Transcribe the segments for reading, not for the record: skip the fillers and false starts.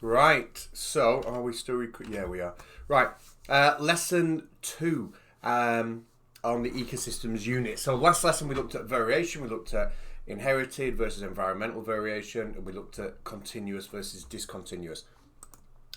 Right, so are we still yeah, we are. Right, lesson 2 on the ecosystems unit. So last lesson we looked at variation, we looked at inherited versus environmental variation, and we looked at continuous versus discontinuous.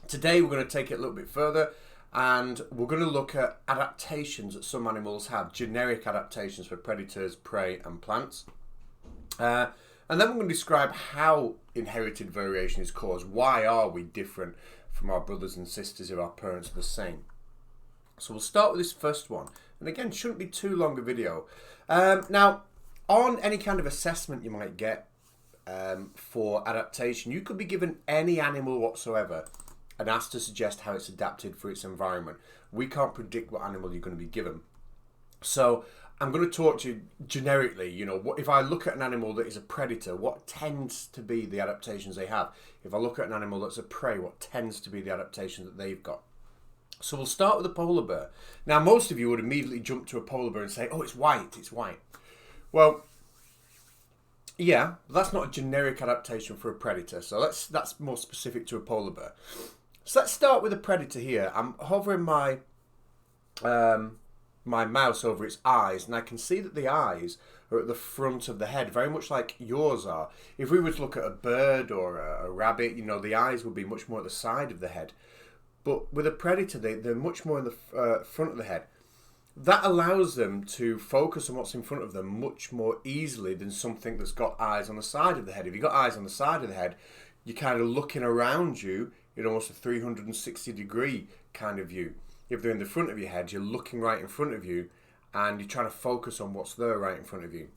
Today we're going to take it a little bit further, and we're going to look at adaptations that some animals have, generic adaptations for predators, prey, and plants. And then we're going to describe how inherited variation is caused. Why are we different from our brothers and sisters if our parents are the same? So we'll start with this first one. And again, shouldn't be too long a video. Now, on any kind of assessment you might get for adaptation, you could be given any animal whatsoever and asked to suggest how it's adapted for its environment. We can't predict what animal you're going to be given. So I'm going to talk to you generically, what if I look at an animal that is a predator, what tends to be the adaptations they have? If I look at an animal that's a prey, what tends to be the adaptation that they've got? So we'll start with a polar bear. Now, most of you would immediately jump to a polar bear and say, oh, it's white. Well, yeah, but that's not a generic adaptation for a predator. So that's more specific to a polar bear. So let's start with a predator here. I'm hovering my mouse over its eyes, and I can see that the eyes are at the front of the head, very much like yours are. If we were to look at a bird or a rabbit, the eyes would be much more at the side of the head. But with a predator, they're much more in the front of the head. That allows them to focus on what's in front of them much more easily than something that's got eyes on the side of the head. If you've got eyes on the side of the head, you're kind of looking around you in almost a 360-degree kind of view. If they're in the front of your head, you're looking right in front of you and you're trying to focus on what's there right in front of you.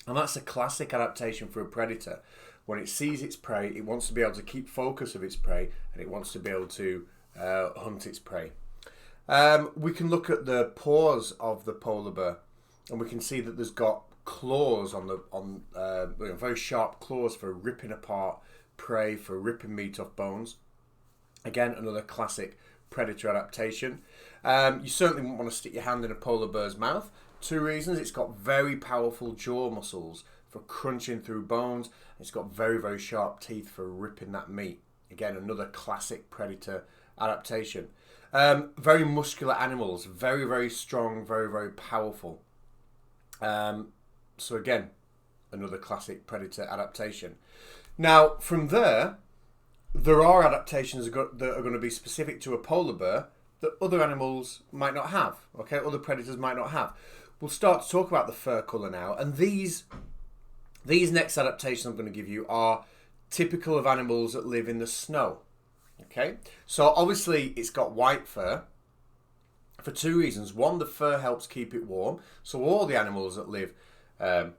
And that's a classic adaptation for a predator. When it sees its prey, it wants to be able to keep focus of its prey, and it wants to be able to hunt its prey. We can look at the paws of the polar bear, and we can see that there's got claws on very sharp claws for ripping apart prey, for ripping meat off bones. Again, another classic predator adaptation. You certainly wouldn't want to stick your hand in a polar bear's mouth. 2 reasons: it's got very powerful jaw muscles for crunching through bones. It's got very, very sharp teeth for ripping that meat. Again, another classic predator adaptation. Very muscular animals, very, very strong, very, very powerful. So again, another classic predator adaptation. Now, from there are adaptations that are going to be specific to a polar bear that other animals might not have, okay? Other predators might not have. We'll start to talk about the fur colour now, and these next adaptations I'm going to give you are typical of animals that live in the snow, okay? So obviously it's got white fur for 2 reasons. One, the fur helps keep it warm, so all the animals that live in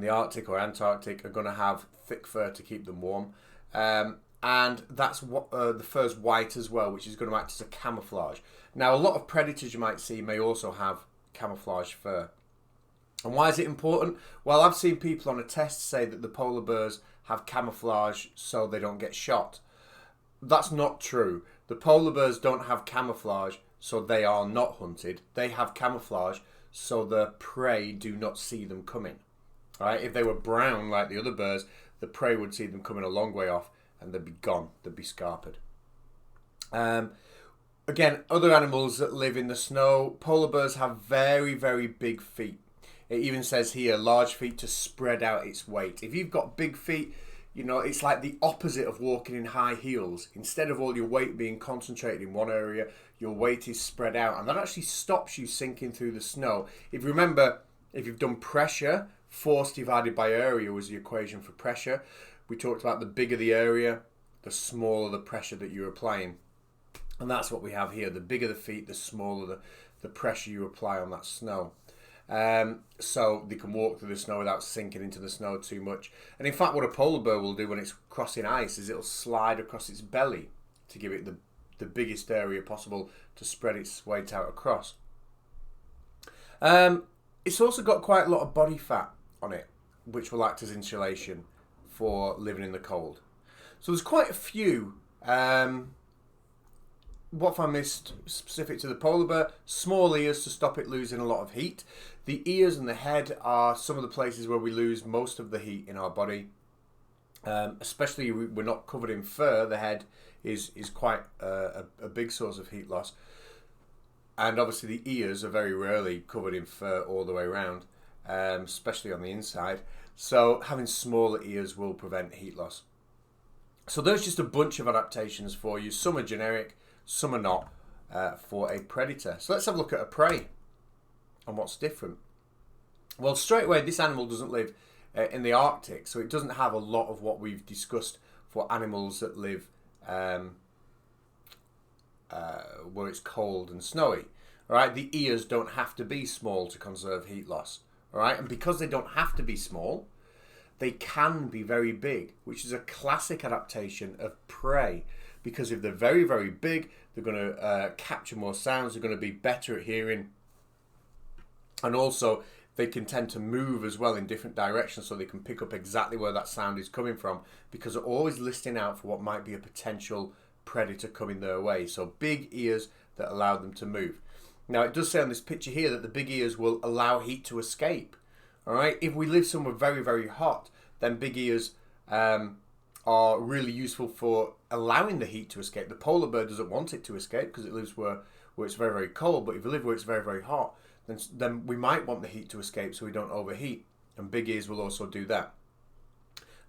the Arctic or Antarctic are going to have thick fur to keep them warm. And that's what the fur's white as well, which is going to act as a camouflage. Now, a lot of predators you might see may also have camouflage fur. And why is it important? Well, I've seen people on a test say that the polar bears have camouflage so they don't get shot. That's not true. The polar bears don't have camouflage so they are not hunted. They have camouflage so the prey do not see them coming. All right? If they were brown like the other bears, the prey would see them coming a long way off and they'd be gone. They'd be scarpered. Again, other animals that live in the snow, polar bears have very, very big feet. It even says here, large feet to spread out its weight. If you've got big feet, it's like the opposite of walking in high heels. Instead of all your weight being concentrated in one area, your weight is spread out. And that actually stops you sinking through the snow. If you remember, if you've done pressure, force divided by area was the equation for pressure. We talked about the bigger the area, the smaller the pressure that you're applying. And that's what we have here. The bigger the feet, the smaller the pressure you apply on that snow. So they can walk through the snow without sinking into the snow too much. And in fact, what a polar bear will do when it's crossing ice is it'll slide across its belly to give it the biggest area possible to spread its weight out across. It's also got quite a lot of body fat on it, which will act as insulation for living in the cold. So there's quite a few. What if I missed specific to the polar bear? Small ears to stop it losing a lot of heat. The ears and the head are some of the places where we lose most of the heat in our body. Especially we're not covered in fur. The head is quite a big source of heat loss. And obviously the ears are very rarely covered in fur all the way around, especially on the inside. So having smaller ears will prevent heat loss. So there's just a bunch of adaptations for you. Some are generic, some are not, for a predator. So let's have a look at a prey and what's different. Well, straight away, this animal doesn't live in the Arctic, so it doesn't have a lot of what we've discussed for animals that live where it's cold and snowy. All right, the ears don't have to be small to conserve heat loss. All right, and because they don't have to be small, they can be very big, which is a classic adaptation of prey. Because if they're very, very big, they're going to capture more sounds, they're going to be better at hearing, and also they can tend to move as well in different directions, so they can pick up exactly where that sound is coming from, because they're always listening out for what might be a potential predator coming their way. So big ears that allow them to move. Now it does say on this picture here that the big ears will allow heat to escape. All right, if we live somewhere very, very hot, then big ears are really useful for allowing the heat to escape. The polar bear doesn't want it to escape because it lives where it's very, very cold. But if you live where it's very, very hot, then we might want the heat to escape so we don't overheat. And big ears will also do that.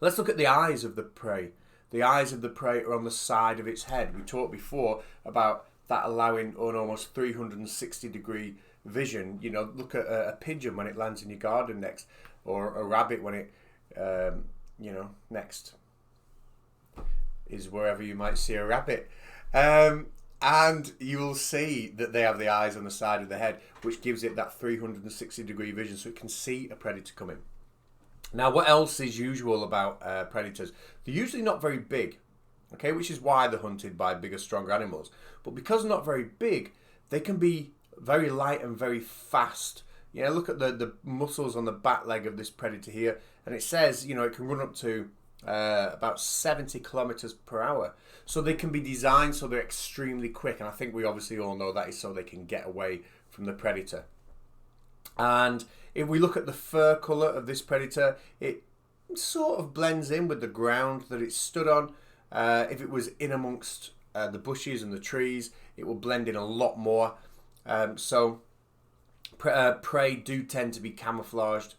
Let's look at the eyes of the prey. The eyes of the prey are on the side of its head. We talked before about that allowing an almost 360-degree vision. You know, look at a pigeon when it lands in your garden next, or a rabbit when it, next is wherever you might see a rabbit. And you will see that they have the eyes on the side of the head, which gives it that 360-degree vision so it can see a predator coming. Now, what else is usual about predators? They're usually not very big, okay, which is why they're hunted by bigger, stronger animals. But because they're not very big, they can be very light and very fast. You know, look at the muscles on the back leg of this predator here, and it says, you know, it can run up to about 70 kilometers per hour. So they can be designed so they're extremely quick, and I think we obviously all know that is so they can get away from the predator. And if we look at the fur color of this predator, it sort of blends in with the ground that it stood on. If it was in amongst the bushes and the trees, it will blend in a lot more. So prey do tend to be camouflaged,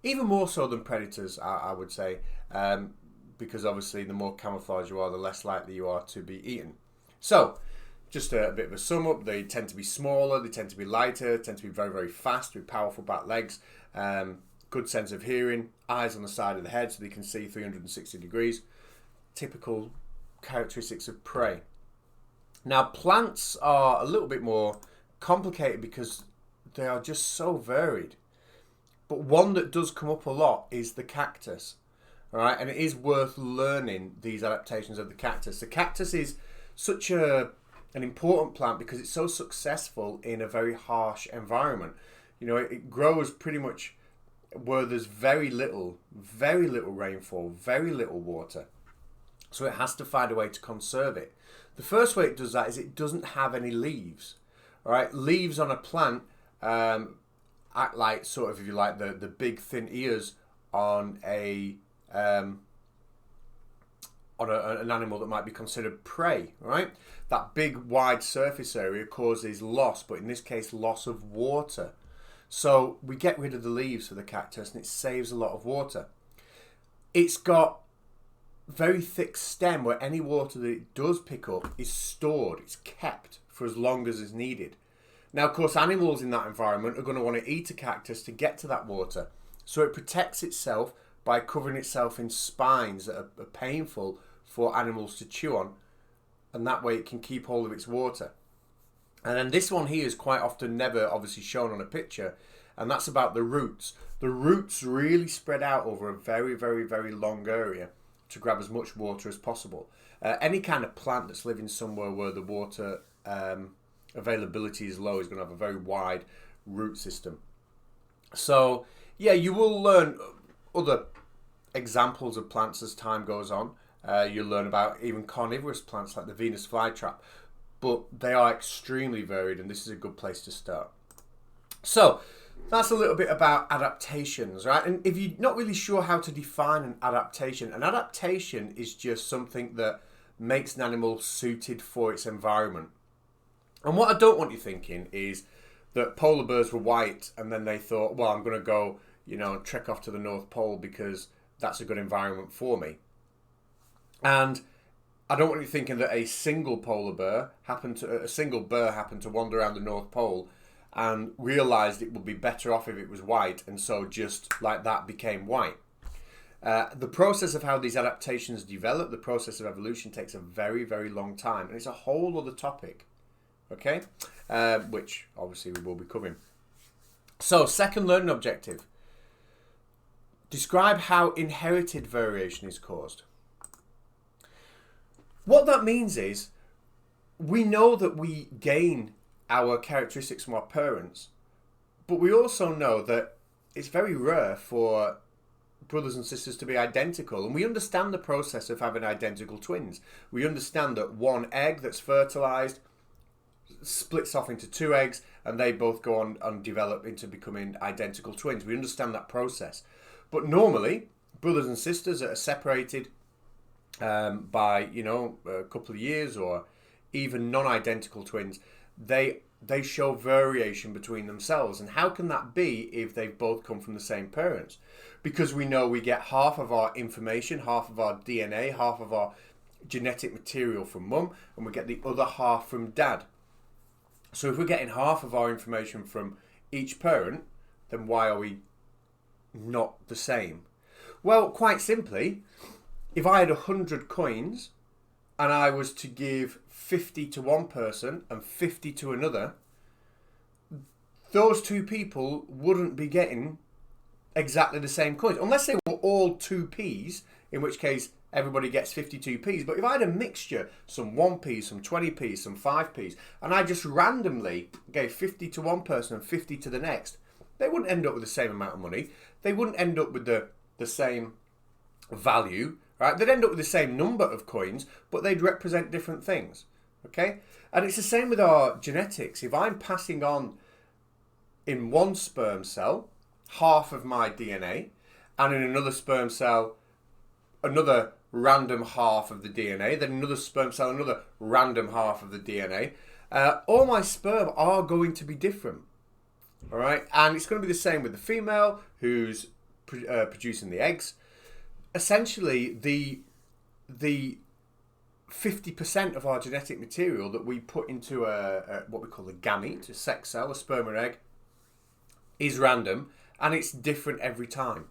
even more so than predators, I would say, because obviously the more camouflage you are, the less likely you are to be eaten. So just a bit of a sum up, they tend to be smaller, they tend to be lighter, tend to be very, very fast with powerful back legs, good sense of hearing, eyes on the side of the head so they can see 360 degrees. Typical characteristics of prey. Now, plants are a little bit more complicated because they are just so varied. But one that does come up a lot is the cactus. All right, and it is worth learning these adaptations of the cactus. The cactus is such an important plant because it's so successful in a very harsh environment. You know, it grows pretty much where there's very little rainfall, very little water. So it has to find a way to conserve it. The first way it does that is it doesn't have any leaves. All right, leaves on a plant act like sort of, if you like, the big thin ears on an animal that might be considered prey, right? That big wide surface area causes loss, but in this case loss of water. So we get rid of the leaves for the cactus and it saves a lot of water. It's got very thick stem where any water that it does pick up is stored, it's kept for as long as is needed. Now, of course, animals in that environment are going to want to eat a cactus to get to that water. So it protects itself by covering itself in spines that are painful for animals to chew on, and that way it can keep hold of its water. And then this one here is quite often never obviously shown on a picture, and that's about the roots. The roots really spread out over a very, very, very long area to grab as much water as possible. Any kind of plant that's living somewhere where the water availability is low is going to have a very wide root system. So yeah, you will learn other examples of plants as time goes on. You'll learn about even carnivorous plants like the Venus flytrap, but they are extremely varied, and this is a good place to start. So That's a little bit about adaptations, right? And if you're not really sure how to define an adaptation is just something that makes an animal suited for its environment. And what I don't want you thinking is that polar bears were white and then they thought, well, I'm going to go, trek off to the North Pole because that's a good environment for me. And I don't want you thinking that a single bear happened to wander around the North Pole and realised it would be better off if it was white, and so just like that became white. The process of how these adaptations develop, the process of evolution, takes a very, very long time, and it's a whole other topic, okay? Which obviously we will be covering. So, second learning objective. Describe how inherited variation is caused. What that means is, we know that we gain our characteristics from our parents, but we also know that it's very rare for brothers and sisters to be identical, and we understand the process of having identical twins. We understand that one egg that's fertilized splits off into two eggs, and they both go on and develop into becoming identical twins. We understand that process. But normally, brothers and sisters that are separated by, a couple of years, or even non-identical twins, they show variation between themselves. And how can that be if they've both come from the same parents? Because we know we get half of our information, half of our DNA, half of our genetic material from mum, and we get the other half from dad. So if we're getting half of our information from each parent, then why are we not the same? Well, quite simply, if I had 100 coins and I was to give 50 to one person and 50 to another, those two people wouldn't be getting exactly the same coins, unless they were all 2p's, in which case everybody gets 52p's. But if I had a mixture, some 1p, some 20p's, some 5p's, and I just randomly gave 50 to one person and 50 to the next, they wouldn't end up with the same amount of money. They wouldn't end up with the same value, right? They'd end up with the same number of coins, but they'd represent different things, okay? And it's the same with our genetics. If I'm passing on in one sperm cell half of my DNA, and in another sperm cell another random half of the DNA, then another sperm cell another random half of the DNA, all my sperm are going to be different. All right, and it's going to be the same with the female who's producing the eggs. Essentially, the 50% of our genetic material that we put into a what we call a gamete, a sex cell, a sperm or egg, is random, and it's different every time.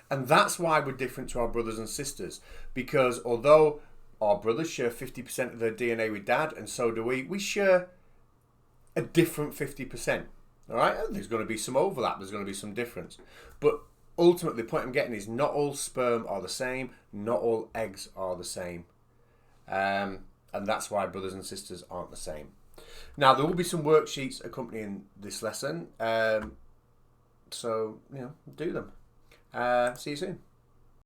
And that's why we're different to our brothers and sisters, because although our brothers share 50% of their DNA with dad, and so do we share a different 50%. All right, there's going to be some overlap, there's going to be some difference. But ultimately, the point I'm getting is not all sperm are the same, not all eggs are the same. And that's why brothers and sisters aren't the same. Now, there will be some worksheets accompanying this lesson. So, do them. See you soon.